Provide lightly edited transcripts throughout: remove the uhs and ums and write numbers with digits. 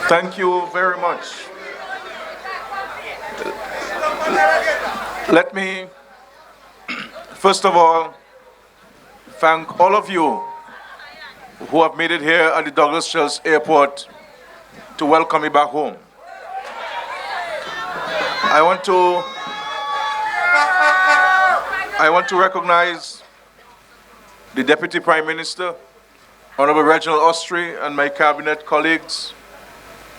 Thank you very much. Let me, first of all, thank all of you who have made it here at the Douglas Childs Airport to welcome me back home. I want to recognize the Deputy Prime Minister, Honorable Reginald Ostry, and my cabinet colleagues,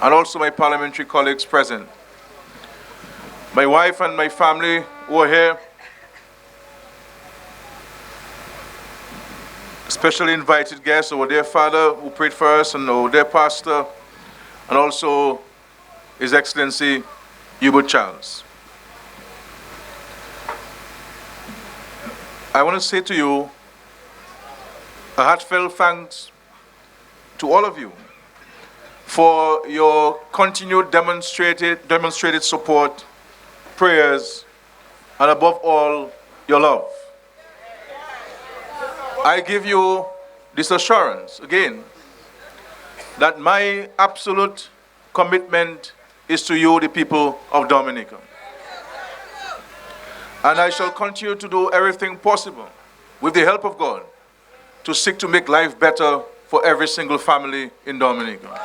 and also my parliamentary colleagues present. My wife and my family who are here, especially invited guests, our dear father who prayed for us, and our dear pastor, and also His Excellency Hubert Charles. I want to say to you a heartfelt thanks to all of you for your continued demonstrated support, prayers, and above all, your love. I give you this assurance, again, that my absolute commitment is to you, the people of Dominica. And I shall continue to do everything possible, with the help of God, to seek to make life better for every single family in Dominica.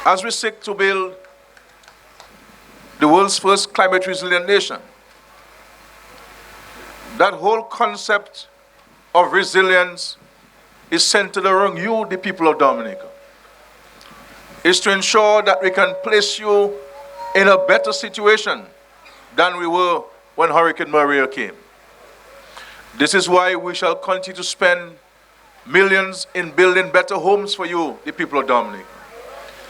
As we seek to build the world's first climate resilient nation, that whole concept of resilience is centered around you, the people of Dominica. It's to ensure that we can place you in a better situation than we were when Hurricane Maria came. This is why we shall continue to spend millions in building better homes for you, the people of Dominica.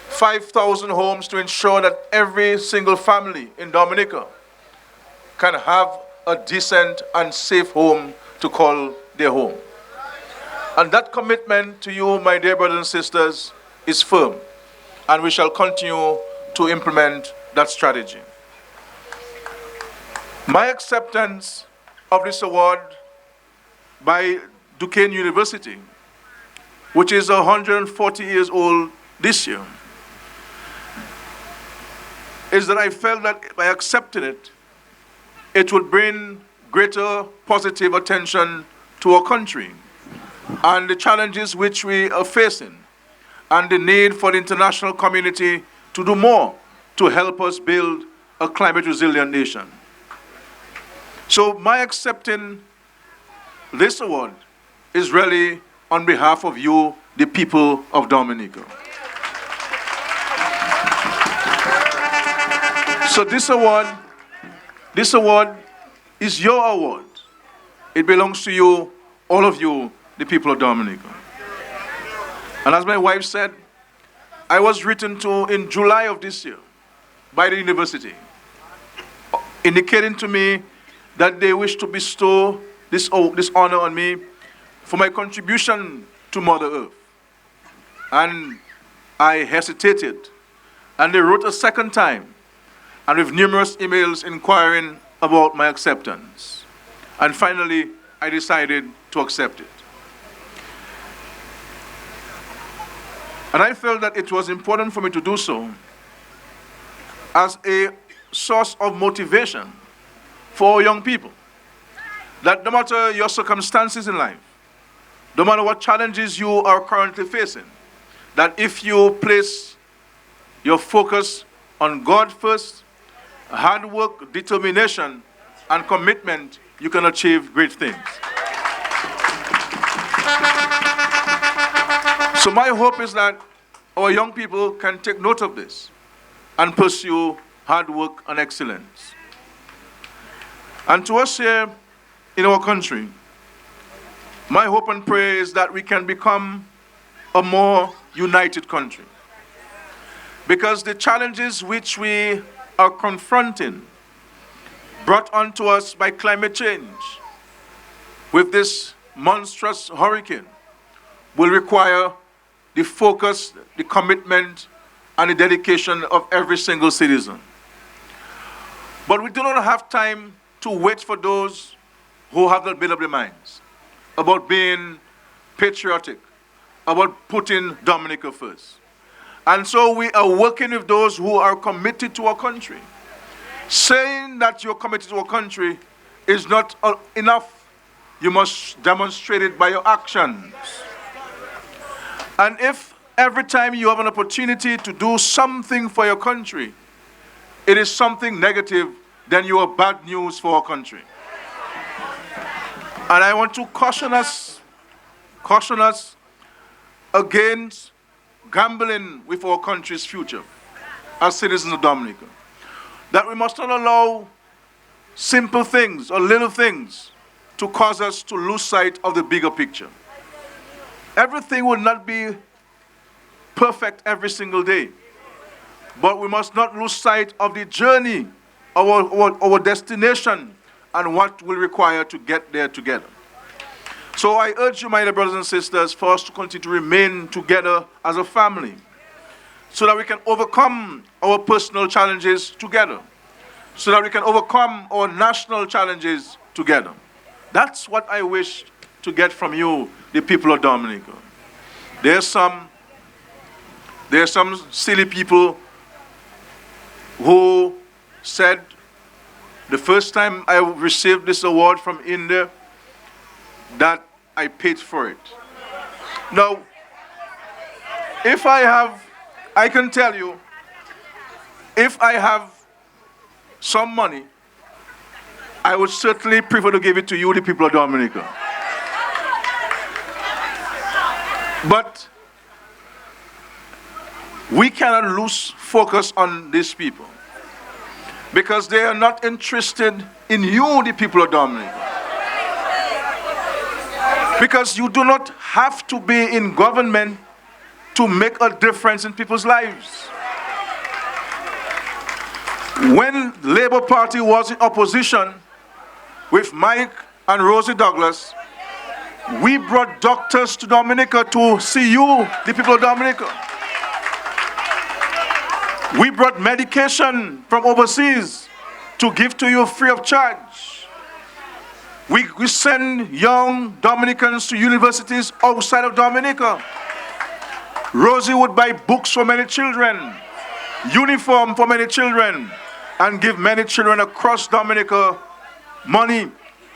5,000 homes to ensure that every single family in Dominica can have a decent and safe home to call their home. And that commitment to you, my dear brothers and sisters, is firm. And we shall continue to implement that strategy. My acceptance of this award by Duquesne University, which is 140 years old this year, is that I felt that by accepting it, it would bring greater positive attention to our country and the challenges which we are facing, and the need for the international community to do more to help us build a climate resilient nation. So my accepting this award is really on behalf of you, the people of Dominica. So this award is your award. It belongs to you, all of you, the people of Dominica. And as my wife said, I was written to in July of this year by the university, indicating to me that they wish to bestow this honor on me for my contribution to Mother Earth. And I hesitated. And they wrote a second time, and with numerous emails inquiring about my acceptance. And finally, I decided to accept it. And I felt that it was important for me to do so as a source of motivation for young people. That no matter your circumstances in life, no matter what challenges you are currently facing, that if you place your focus on God first, hard work, determination, and commitment, you can achieve great things. So my hope is that our young people can take note of this and pursue hard work and excellence. And to us here in our country, my hope and prayer is that we can become a more united country. Because the challenges which we are confronting, brought onto us by climate change, with this monstrous hurricane, will require the focus, the commitment, and the dedication of every single citizen. But we do not have time to wait for those who have not made up their minds about being patriotic, about putting Dominica first. And so we are working with those who are committed to our country. Saying that you're committed to our country is not enough. You must demonstrate it by your actions. And if every time you have an opportunity to do something for your country, it is something negative, then you are bad news for our country. And I want to caution us against gambling with our country's future as citizens of Dominica. That we must not allow simple things or little things to cause us to lose sight of the bigger picture. Everything will not be perfect every single day, but we must not lose sight of the journey, our destination, and what will require to get there together. So I urge you, my dear brothers and sisters, for us to continue to remain together as a family, so that we can overcome our personal challenges together, so that we can overcome our national challenges together. That's what I wish to get from you, the people of Dominica. There are some silly people who said the first time I received this award from India that I paid for it. Now, I can tell you, if I have some money, I would certainly prefer to give it to you, the people of Dominica. But we cannot lose focus on these people, because they are not interested in you, the people of Dominica. Because you do not have to be in government to make a difference in people's lives. When the Labour Party was in opposition with Mike and Rosie Douglas, we brought doctors to Dominica to see you, the people of Dominica. We brought medication from overseas to give to you free of charge. We send young Dominicans to universities outside of Dominica. Rosie would buy books for many children, uniform for many children, and give many children across Dominica money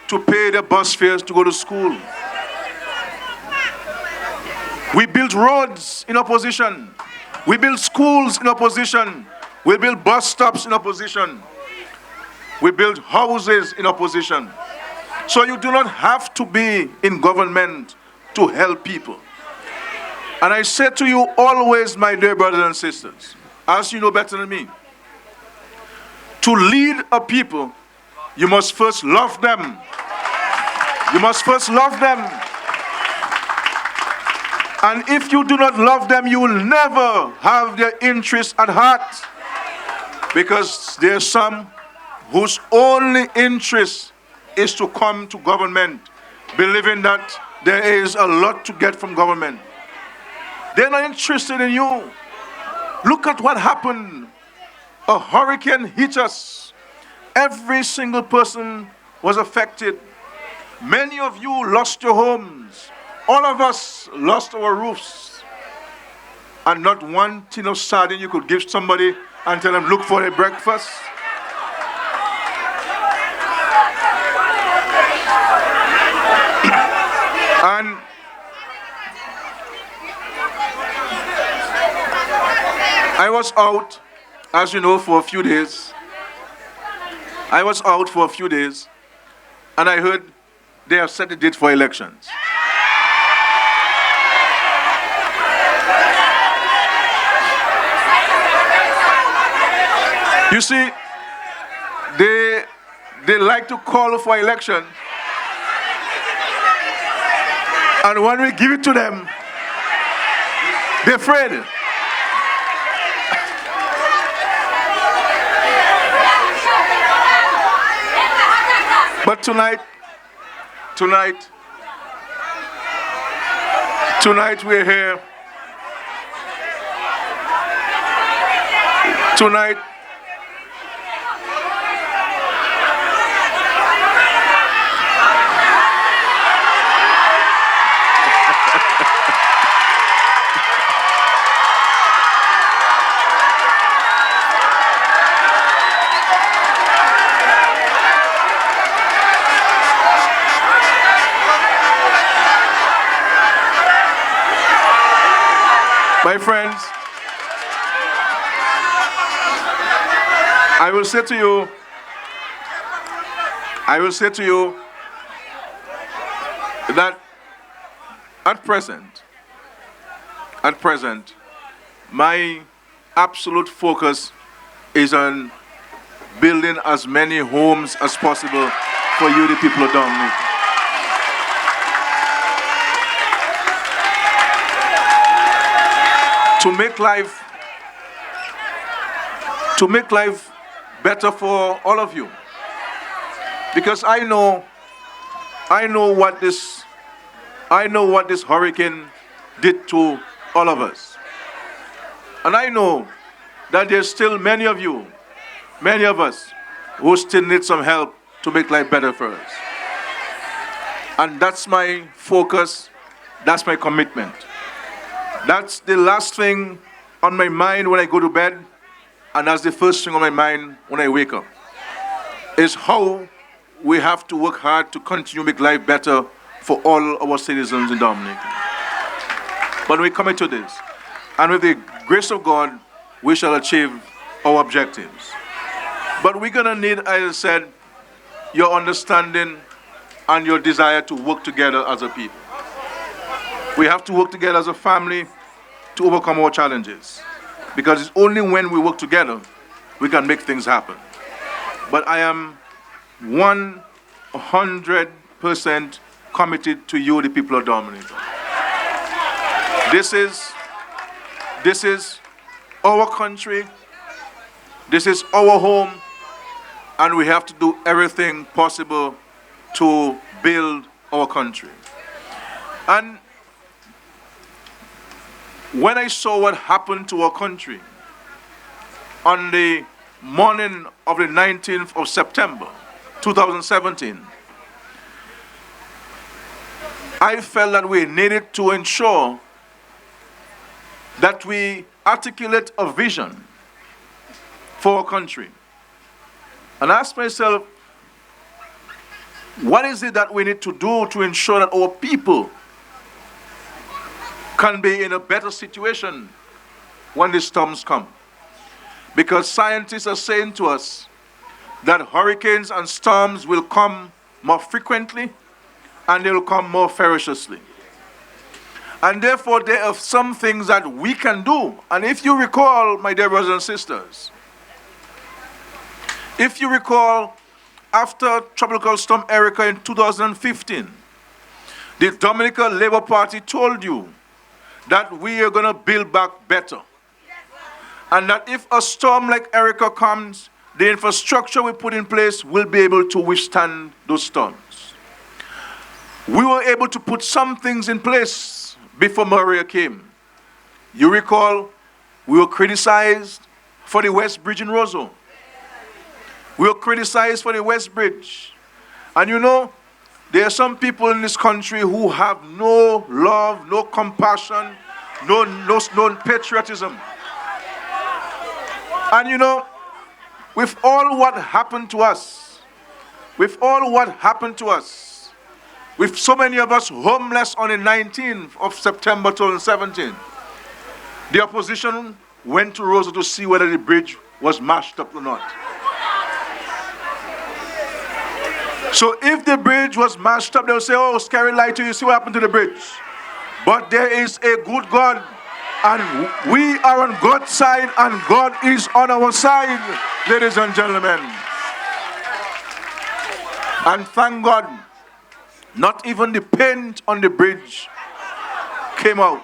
to pay their bus fares to go to school. We built roads in opposition. We build schools in opposition. We build bus stops in opposition. We build houses in opposition. So you do not have to be in government to help people. And I say to you always, my dear brothers and sisters, as you know better than me, to lead a people, you must first love them. You must first love them. And if you do not love them, you will never have their interests at heart. Because there are some whose only interest is to come to government, believing that there is a lot to get from government. They're not interested in you. Look at what happened. A hurricane hit us. Every single person was affected. Many of you lost your homes. All of us lost our roofs. And not one tin of sardine you could give somebody and tell them, look for their breakfast. And I was out, as you know, for a few days. I was out for a few days, and I heard they have set a date for elections. You see, they like to call for election, and when we give it to them, they're afraid. But tonight we're here. Tonight, My friends, I will say to you that at present, my absolute focus is on building as many homes as possible for you, the people of Dominica. To make life better for all of you. Because I know what this hurricane did to all of us. And I know that there's still many of us, who still need some help to make life better for us. And that's my focus, that's my commitment. That's the last thing on my mind when I go to bed, and that's the first thing on my mind when I wake up, is how we have to work hard to continue to make life better for all our citizens in Dominica. But we commit to this, and with the grace of God, we shall achieve our objectives. But we're going to need, as I said, your understanding and your desire to work together as a people. We have to work together as a family to overcome our challenges. Because it's only when we work together we can make things happen. But I am 100% committed to you, the people of Dominica. This is our country. This is our home. And we have to do everything possible to build our country. And when I saw what happened to our country on the morning of the 19th of September, 2017, I felt that we needed to ensure that we articulate a vision for our country. And I asked myself, what is it that we need to do to ensure that our people can be in a better situation when the storms come? Because scientists are saying to us that hurricanes and storms will come more frequently and they will come more ferociously. And therefore, there are some things that we can do. And if you recall, my dear brothers and sisters, if you recall, after Tropical Storm Erica in 2015, the Dominica Labour Party told you that we are going to build back better. And that if a storm like Erica comes, the infrastructure we put in place will be able to withstand those storms. We were able to put some things in place before Maria came. You recall, we were criticized for the West Bridge in Roseau. We were criticized for the West Bridge. And you know, there are some people in this country who have no love, no compassion, no patriotism. And you know, with all what happened to us, with so many of us homeless on the 19th of September 2017, the opposition went to Roseau to see whether the bridge was mashed up or not. So if the bridge was mashed up, they'll say, oh, Skerrit lied to you, see what happened to the bridge. But there is a good God, and we are on God's side, and God is on our side, ladies and gentlemen. And thank God, not even the paint on the bridge came out.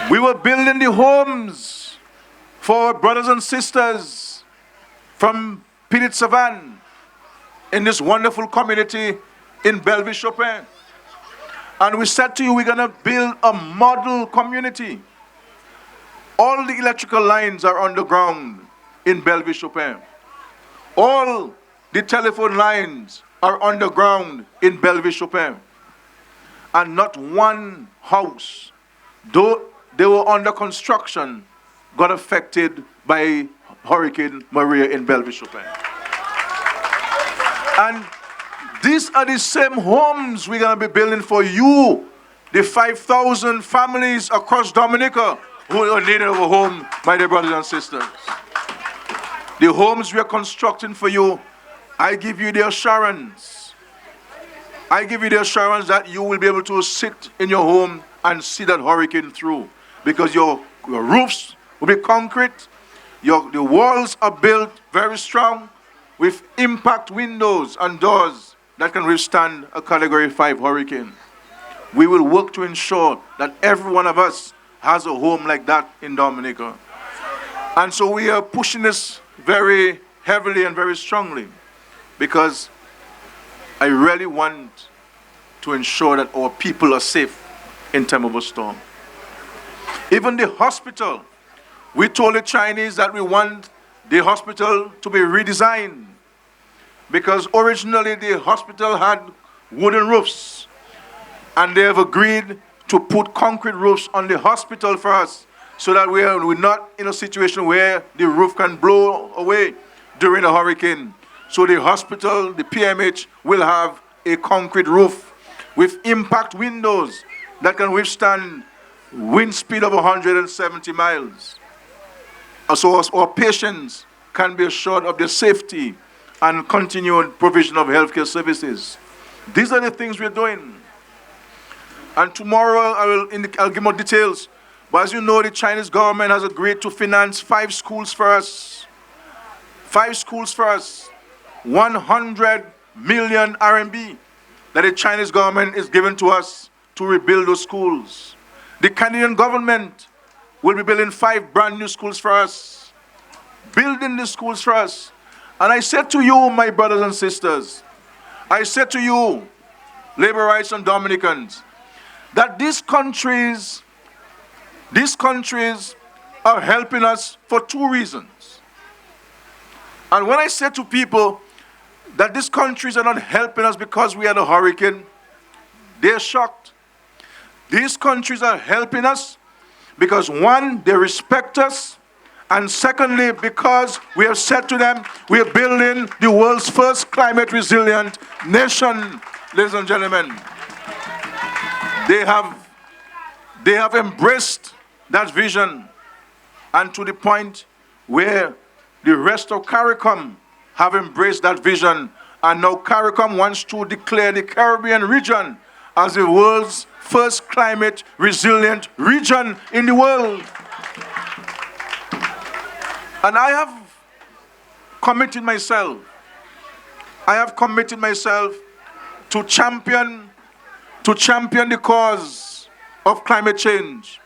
We were building the homes for our brothers and sisters from Pilit Savan in this wonderful community in Belleville-Chopin. And we said to you, we're going to build a model community. All the electrical lines are underground in Belleville-Chopin. All the telephone lines are underground in Belleville-Chopin. And not one house, though they were under construction, got affected by Hurricane Maria in Belleville-Chopin. And these are the same homes we're going to be building for you the 5,000 families across Dominica who are needing of a home, my dear brothers and sisters. The homes we are constructing for you, I give you the assurance. I give you the assurance that you will be able to sit in your home and see that hurricane through. Because your roofs will be concrete. The walls are built very strong with impact windows and doors that can withstand a Category 5 hurricane. We will work to ensure that every one of us has a home like that in Dominica. And so we are pushing this very heavily and very strongly because I really want to ensure that our people are safe in time of a storm. Even the hospital, we told the Chinese that we want the hospital to be redesigned because originally the hospital had wooden roofs and they have agreed to put concrete roofs on the hospital for us so that we're not in a situation where the roof can blow away during a hurricane. So the hospital, the PMH, will have a concrete roof with impact windows that can withstand wind speed of 170 miles. So our patients can be assured of their safety and continued provision of healthcare services. These are the things we're doing. And tomorrow I'll give more details. But as you know, the Chinese government has agreed to finance 5 schools for us. 5 schools for us. 100 million RMB that the Chinese government is giving to us to rebuild those schools. The Canadian government will be building 5 brand new schools for us. Building the schools for us. And I said to you, my brothers and sisters, I said to you, Laborites and Dominicans, that these countries are helping us for 2 reasons. And when I say to people that these countries are not helping us because we had a hurricane, they're shocked. These countries are helping us because 1, they respect us, and secondly, because we have said to them, we are building the world's first climate resilient nation, ladies and gentlemen. They have embraced that vision, and to the point where the rest of CARICOM have embraced that vision, and now CARICOM wants to declare the Caribbean region as the world's first climate resilient region in the world. And I have committed myself to champion the cause of climate change.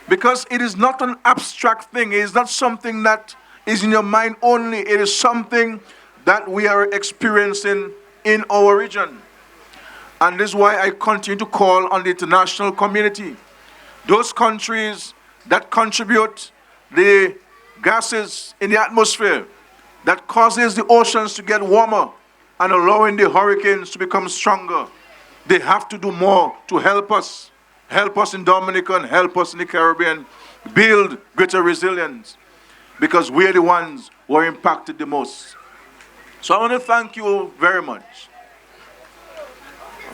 Because it is not an abstract thing. It is not something that is in your mind only. It is something that we are experiencing in our region. And this is why I continue to call on the international community. Those countries that contribute the gases in the atmosphere that causes the oceans to get warmer and allowing the hurricanes to become stronger. They have to do more to help us in Dominica and help us in the Caribbean build greater resilience because we're the ones who are impacted the most. So I want to thank you very much.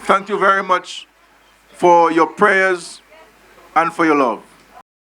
Thank you very much for your prayers and for your love.